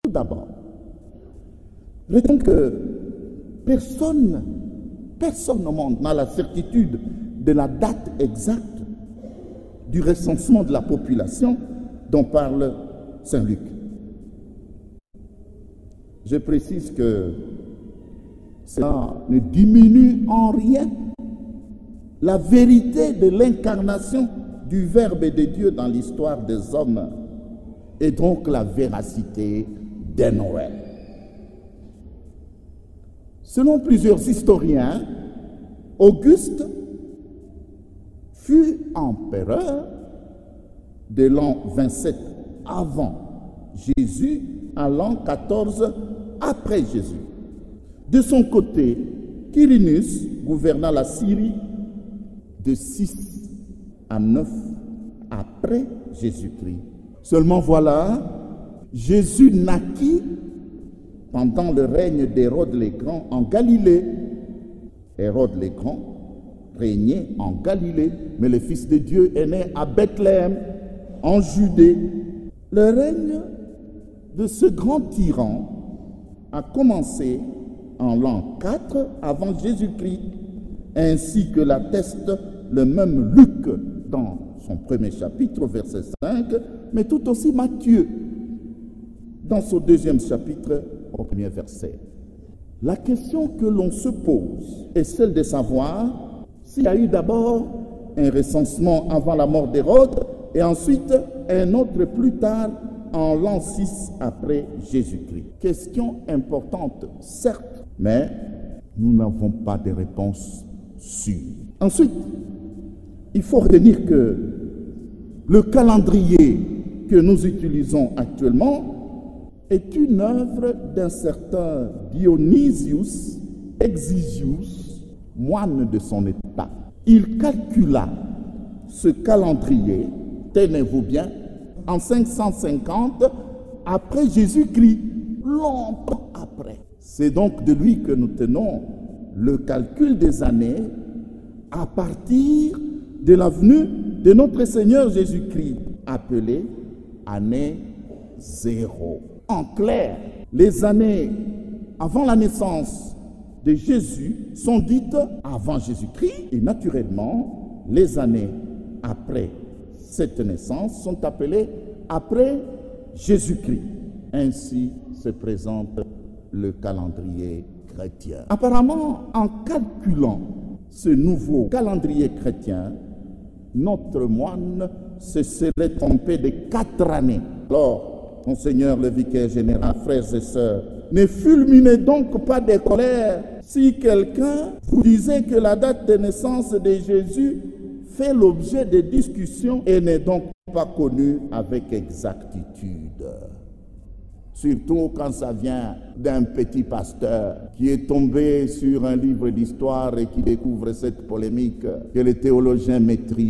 Tout d'abord, retenons que personne au monde n'a la certitude de la date exacte du recensement de la population dont parle Saint Luc. Je précise que cela ne diminue en rien la vérité de l'incarnation du Verbe de Dieu dans l'histoire des hommes et donc la véracité de Noël. Selon plusieurs historiens, Auguste fut empereur de l'an 27 avant Jésus à l'an 14 après Jésus. De son côté, Quirinus gouverna la Syrie de 6 à 9 après Jésus-Christ. Seulement voilà, Jésus naquit pendant le règne d'Hérode le Grand en Galilée. Hérode le Grand régnait en Galilée, mais le Fils de Dieu est né à Bethléem, en Judée. Le règne de ce grand tyran a commencé en l'an 4 avant Jésus-Christ, ainsi que l'atteste le même Luc dans son premier chapitre, verset 5, mais tout aussi Matthieu dans son deuxième chapitre, au premier verset. La question que l'on se pose est celle de savoir s'il y a eu d'abord un recensement avant la mort d'Hérode et ensuite un autre plus tard en l'an 6 après Jésus-Christ. Question importante, certes, mais nous n'avons pas de réponse sûre. Ensuite, il faut retenir que le calendrier que nous utilisons actuellement est une œuvre d'un certain Dionysius Exiguus, moine de son état. Il calcula ce calendrier, tenez-vous bien, en 550 après Jésus-Christ, longtemps après. C'est donc de lui que nous tenons le calcul des années à partir de la venue de notre Seigneur Jésus-Christ, appelé année 0. En clair, les années avant la naissance de Jésus sont dites avant Jésus-Christ et naturellement, les années après cette naissance sont appelées après Jésus-Christ. Ainsi se présente le calendrier chrétien. Apparemment, en calculant ce nouveau calendrier chrétien, notre moine se serait trompé de 4 années. Alors, Monseigneur le vicaire général, frères et sœurs, ne fulminez donc pas de colère si quelqu'un vous disait que la date de naissance de Jésus fait l'objet de discussions et n'est donc pas connue avec exactitude. Surtout quand ça vient d'un petit pasteur qui est tombé sur un livre d'histoire et qui découvre cette polémique que les théologiens maîtrisent.